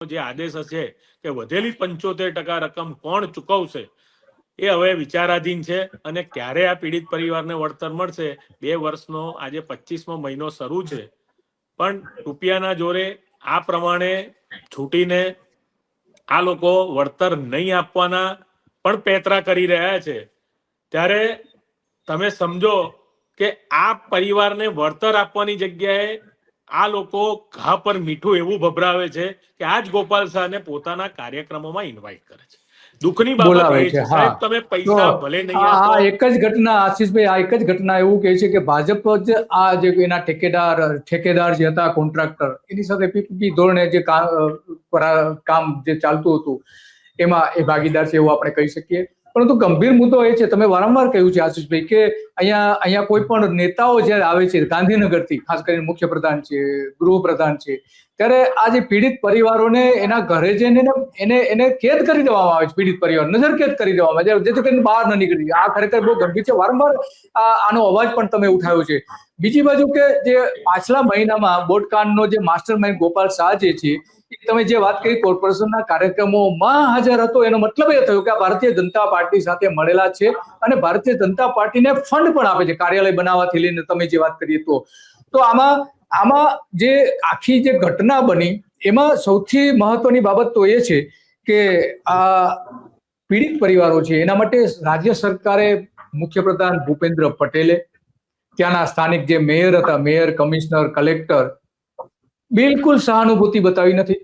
જે આદેશ હશે કે વધેલી 75% રકમ કોણ ચૂકવશે એ હવે વિચારાધીન છે અને ક્યારે આ પીડિત પરિવારને વળતર મળશે 2 વર્ષનો આજે 25મો મહિનો શરૂ છે પણ રૂપિયાના જોરે આ પ્રમાણે છૂટીને આ લોકો વળતર નહીં આપવાના પણ પેતરા કરી રહ્યા છે ત્યારે તમે સમજો કે આ પરિવારને વળતર આપવાની જગ્યાએ આ લોકો ઘા પર મીઠું એવું ભભરાવે છે કે આજ ગોપાલ શાહને પોતાના કાર્યક્રમોમાં ઇન્વાઇટ કરે છે. દુઃખની બાબત એ છે સાહેબ, તમે પૈસા ભલે નહીં આપો. આ એક જ ઘટના આશીષભાઈ, આ એક જ ઘટના એવું કહે છે કે ભાજપ જ આ જે એના ઠેકેદાર જે હતા, કોન્ટ્રાક્ટર, એની સાથે પીપીપી ધોરણે જે કામ જે ચાલતું હતું એમાં એ ભાગીદાર છે એવું આપણે કહી શકીએ. પરંતુ ગંભીર મુદ્દો એ છે, તમે વારંવાર કહ્યું છે આશીષભાઈ, કે અહીંયા કોઈ પણ નેતાઓ જયારે આવે છે ગાંધીનગરથી, ખાસ કરીને મુખ્યપ્રધાન છે, ગૃહપ્રધાન છે, ત્યારે આ જે પીડિત પરિવારોને એના ઘરે જઈને એને કેદ કરી દેવામાં આવે છે. પીડિત પરિવાર નજર કેદ કરી દેવામાં આવે છે, જેથી કરીને બહાર ન નીકળી. આ ખરેખર બહુ ગંભીર છે. વારંવાર આનો અવાજ પણ તમે ઉઠાવ્યો છે. બીજી બાજુ કે જે પાછલા મહિનામાં બોટકાંડનો જે માસ્ટર માઇન્ડ ગોપાલ શાહ જે છે, તમે જે વાત કરી કોર્પોરેશનના કાર્યક્રમોમાં હાજર હતો, એનો મતલબ એ થયો કે આ ભારતીય જનતા પાર્ટી સાથે મળેલા છે અને ભારતીય જનતા પાર્ટીને ફંડ પણ આપે છે, કાર્યાલય બનાવવાથી લઈને તમે જે વાત કરી. તો આમાં જે આખી જે ઘટના બની એમાં સૌથી મહત્વની બાબત તો એ છે કે આ પીડિત પરિવારો છે એના માટે રાજ્ય સરકારે, મુખ્યપ્રધાન ભૂપેન્દ્ર પટેલે, ત્યાંના સ્થાનિક જે મેયર હતા, મેયર, કમિશનર, કલેક્ટર, બિલકુલ સહાનુભૂતિ બતાવી નથી.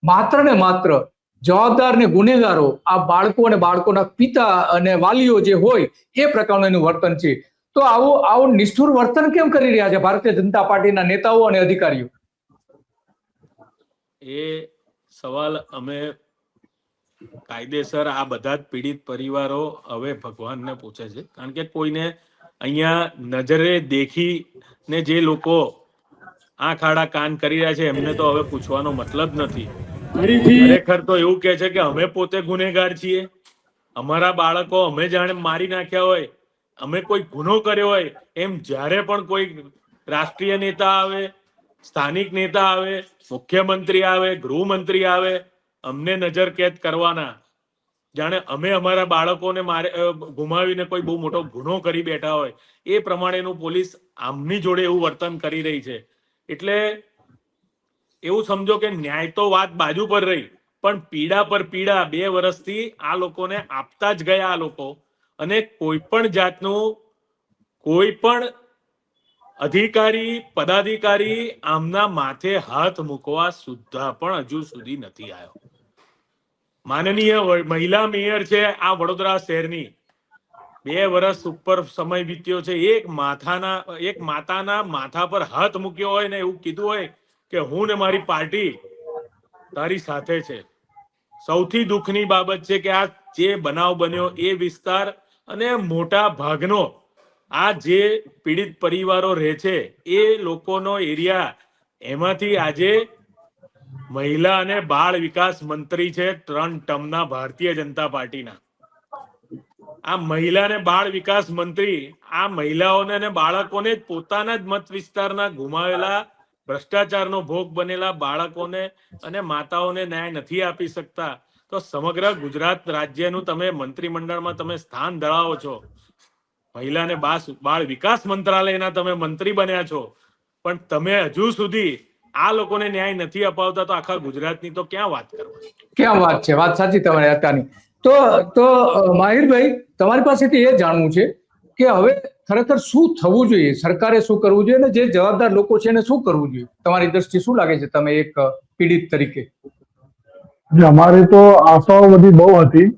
માત્ર ને માત્ર જવાબદાર ને ગુનેગારો આ બાળકો અને બાળકોના પિતા અને વાલીઓ જે હોય એ પ્રકારનું એનું વર્તન છે. તો આવું નિષ્ઠુર વર્તન કેમ કરી રહ્યા છે ભારતીય જનતા પાર્ટીના નેતાઓ અને અધિકારીઓ? એ સવાલ અમે કાયદેસર આ બધા જ પીડિત પરિવારો હવે ભગવાનને પૂછે છે, કારણ કે કોઈને અહીંયા નજરે દેખીને જે લોકો આંખ આડા કાન કરી રહ્યા છે એમને તો હવે પૂછવાનો મતલબ નથી. ખરેખર તો એવું કે છે કે અમે પોતે ગુનેગાર છીએ, અમારા બાળકો અમે જાણે મારી નાખ્યા હોય, અમે કોઈ ગુનો કર્યો હોય એમ. જ્યારે પણ કોઈ રાષ્ટ્રીય નેતા આવે, સ્થાનિક નેતા આવે, મુખ્યમંત્રી આવે, ગૃહમંત્રી આવે, અમને નજર કેદ કરવાના, જાણે અમે અમારા બાળકોને ગુમાવીને કોઈ બહુ મોટો ગુનો કરી બેઠા હોય. એ પ્રમાણેનું પોલીસ આમની જોડે એવું વર્તન કરી રહી છે. એટલે એવું સમજો કે ન્યાય તો વાત બાજુ પર રહી, પણ પીડા પર પીડા 2 વર્ષથી આ લોકોને આપતા જ ગયા આ લોકો. અને કોઈ પણ જાતનું કોઈ પણ અધિકારી, પદાધિકારી આમના માથે હાથ મૂકવા સુદ્ધા પણ હજુ સુધી નથી આવ્યો. માનનીય મહિલા મેયર છે આ વડોદરા શહેરની, 2 વર્ષ ઉપર સમય વીત્યો છે. એક માતાના માથા પર હાથ મૂક્યો હોય ને એવું કીધું હોય કે હું ને મારી પાર્ટી તારી સાથે છે. સૌથી દુઃખની બાબત છે કે આ જે બનાવ બન્યો એ વિસ્તાર અને મોટા ભાગનો આ જે પીડિત પરિવારો રહે છે એ લોકોનો એરિયા, એમાંથી આજે મહિલા અને બાળ વિકાસ મંત્રી છે 3 ટર્મના ભારતીય જનતા પાર્ટીના. આ મહિલા અને બાળ વિકાસ મંત્રી આ મહિલાઓને અને બાળકોને પોતાના જ મત વિસ્તારના ગુમાવેલા, ભ્રષ્ટાચારનો ભોગ બનેલા બાળકોને અને માતાઓને ન્યાય નથી આપી શકતા. તો સમગ્ર ગુજરાત રાજ્યનું તમે મંત્રીમંડળમાં તમે સ્થાન ધરાવો છો, મહિલા અને બાળ વિકાસ મંત્રાલયના તમે મંત્રી બન્યા છો, પણ તમે હજુ સુધી આ લોકોને ન્યાય નથી અપાવતા, તો આખા ગુજરાતની તો ક્યાં વાત કરવાની? ક્યાં વાત છે? વાત સાચી તમારી અત્યારની. તો માહિરભાઈ, તમારી પાસેથી એ જાણવું છે કે હવે ખરેખર શું થવું જોઈએ, સરકારે શું કરવું જોઈએ અને જે જવાબદાર લોકો છે એને શું કરવું જોઈએ? તમારી દ્રષ્ટિ શું લાગે છે, તમે એક પીડિત તરીકે? અમારી તો આશાઓ બધી બહુ હતી,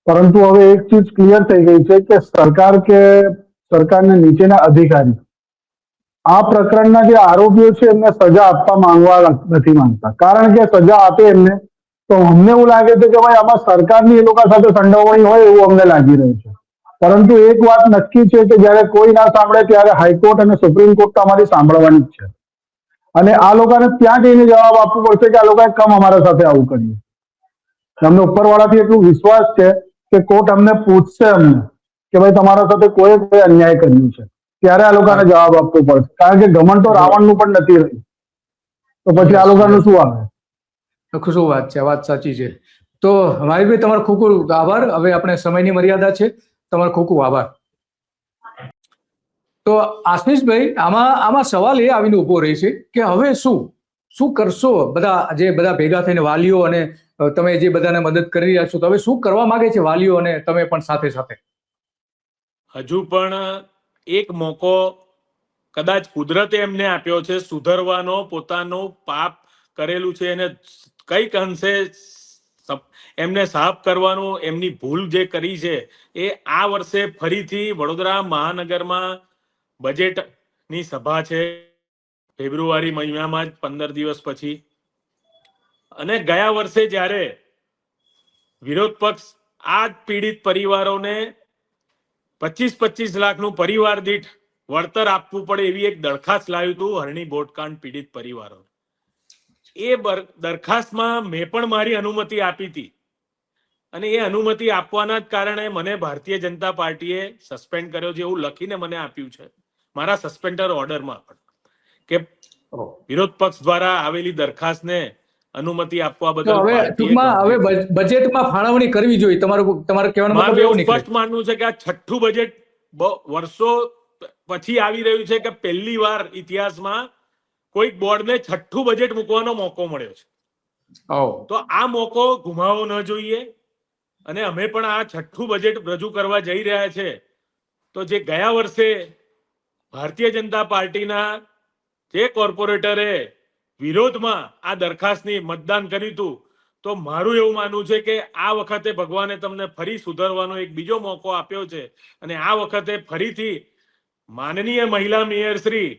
પરંતુ હવે એક ચીજ ક્લિયર થઈ ગઈ છે કે સરકાર કે સરકારના નીચેના અધિકારી આ પ્રકરણના જે આરોપીઓ છે એમને સજા આપવા માંગવા નથી માંગતા. કારણ કે સજા આપે એમને તો અમને એવું લાગે છે કે ભાઈ આમાં સરકારની એ લોકો સાથે સંડોવણી હોય એવું અમને લાગી રહ્યું છે. પરંતુ એક વાત નક્કી છે કે જયારે કોઈ ના સાંભળે ત્યારે હાઈકોર્ટ અને સુપ્રીમ કોર્ટ તો અમારી સાંભળવાની જ છે. અને આ લોકોને ત્યાં જઈને જવાબ આપવો પડશે કે આ લોકોએ કેમ અમારા સાથે આવું કર્યું. અમને ઉપરવાળાથી એટલું વિશ્વાસ છે કે કોર્ટ અમને પૂછશે કે ભાઈ તમારા સાથે કોઈ અન્યાય કર્યું છે, ત્યારે આ લોકોને જવાબ આપવો પડશે. કારણ કે ઘમંડ તો રાવણનું પણ નથી રહ્યું, તો પછી આ લોકોનું શું આવે? શું વાત છે, વાત સાચી છે. તો મહાવીરભાઈ તમારો ખૂબ ખૂબ આભાર. હવે આપણે સમયની મર્યાદા છે, તમારો ખૂબ ખૂબ આભાર. તો આશીષભાઈ, આમાં સવાલ એ આવીને ઉભો રહે છે કે હવે શું કરશો? બધા ભેગા થઈને વાલીઓ અને તમે જે બધાને મદદ કરી રહ્યા છો, તો હવે શું કરવા માંગે છે વાલીઓ અને તમે પણ સાથે સાથે? હજુ પણ એક મોકો કદાચ કુદરતે એમને આપ્યો છે સુધરવાનો. પોતાનું પાપ કરેલું છે એને કઈક અંશે એમને સાફ કરવાનું, એમની ભૂલ જે કરી છે એ આ વર્ષે ફરીથી વડોદરા મહાનગરમાં બજેટની સભા છે ફેબ્રુઆરી મહિનામાં જ 15 દિવસ પછી. અને ગયા વર્ષે જ્યારે વિરોધ પક્ષ આ પીડિત પરિવારોને 25-25 લાખનું પરિવાર દીઠ વળતર આપવું પડે એવી એક દરખાસ્ત લાવ્યું હતું હરણી બોટકાંડ પીડિત પરિવારો. એ દરખાસ્તમાં મેં પણ મારી અનુમતિ આપી હતી અને એ અનુમતિ આપવાના જ કારણે મને ભારતીય જનતા પાર્ટીએ સસ્પેન્ડ કર્યો છે એવું લખીને મને આપ્યું છે મારા સસ્પેન્ડર ઓર્ડરમાં પણ, કે વિરોધ પક્ષ દ્વારા આવેલી દરખાસ્તને અનુમતિ આપવા બદલ હવે બજેટમાં ફાળવણી કરવી જોઈએ. તમારે કહેવાનો મતલબ એવો નીકળે. સ્પષ્ટ માનવું છે કે આ છઠ્ઠું બજેટ વર્ષો પછી આવી રહ્યું છે કે પહેલી વાર ઇતિહાસમાં કોઈક બોર્ડને છઠ્ઠું બજેટ મૂકવાનો મોકો મળ્યો છે. તો આ મોકો ગુમાવવો ન જોઈએ અને અમે પણ આ છઠ્ઠું બજેટ રજૂ કરવા જઈ રહ્યા છે. તો જે ગયા વર્ષે ભારતીય જનતા પાર્ટીના જે કોર્પોરેટરે વિરોધમાં આ દરખાસ્તની મતદાન કર્યું હતું, તો મારું એવું માનવું છે કે આ વખતે ભગવાને તમને ફરી સુધારવાનો એક બીજો મોકો આપ્યો છે અને આ વખતે ફરીથી માનનીય મહિલા મેયર શ્રી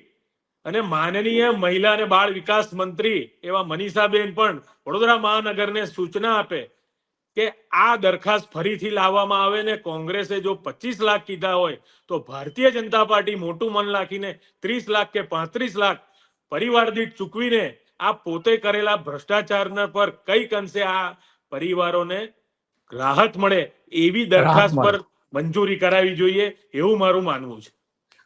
અને માનનીય મહિલા અને બાળ વિકાસ મંત્રી એવા મનીષાબેન પણ વડોદરા મહાનગરને સૂચના આપે કે આ દરખાસ્ત ફરીથી લાવવામાં આવે ને કોંગ્રેસે જો 25 લાખ કીધા હોય તો ભારતીય જનતા પાર્ટી મોટું મન રાખીને 30 લાખ કે 35 લાખ પરિવાર દીઠ ચૂકવીને આ પોતે કરેલા ભ્રષ્ટાચારના પર કઈક અંશે આ પરિવારોને રાહત મળે એવી દરખાસ્ત પર મંજૂરી કરાવી જોઈએ એવું મારું માનવું છે.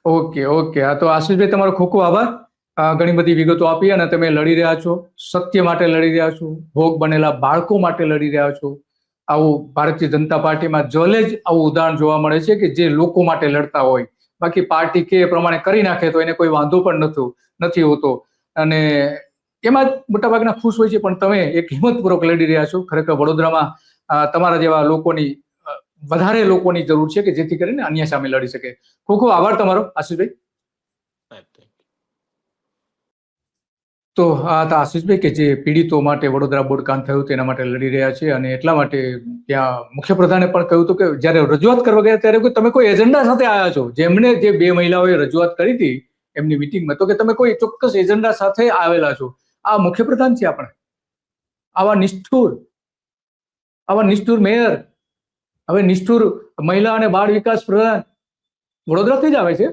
ઓકે. આ તો આશીષભાઈ તમારો ખૂબ ખૂબ આભાર. ઘણી બધી વિગતો આપી અને તમે લડી રહ્યા છો, સત્ય માટે લડી રહ્યા છો, ભોગ બનેલા બાળકો માટે લડી રહ્યા છો. આવું ભારતીય જનતા પાર્ટીમાં જલે જ આવું ઉદાહરણ જોવા મળે છે કે જે લોકો માટે લડતા હોય. બાકી પાર્ટી કે પ્રમાણે કરી નાખે તો એને કોઈ વાંધો પણ નથી હોતો અને એમાં જ મોટાભાગના ખુશ હોય છે. પણ તમે એક હિંમતપૂર્વક લડી રહ્યા છો. ખરેખર વડોદરામાં તમારા જેવા વધારે લોકોની જરૂર છે કે જેથી કરીને અન્ય સામે લડી શકે. ખૂબ ખૂબ આભાર તમારો આશીષભાઈ. તો આ હતા આશીષભાઈ કે જે પીડિતો માટે વડોદરા બોટકાંડ થયું તેના માટે લડી રહ્યા છે અને એટલા માટે ત્યાં મુખ્યપ્રધાને પણ કહ્યું હતું કે જયારે રજૂઆત કરવા ગયા ત્યારે તમે કોઈ એજન્ડા સાથે આવ્યા છો. જેમને જે બે મહિલાઓએ રજૂઆત કરી હતી એમની મિટિંગમાં, તો કે તમે કોઈ ચોક્કસ એજન્ડા સાથે આવેલા છો. આ મુખ્યપ્રધાન છે આપણે, આવા નિષ્ઠુર મેયર, હવે નિષ્ઠુર મહિલા અને બાળ વિકાસ પ્રધાન વડોદરાથી જ આવે છે.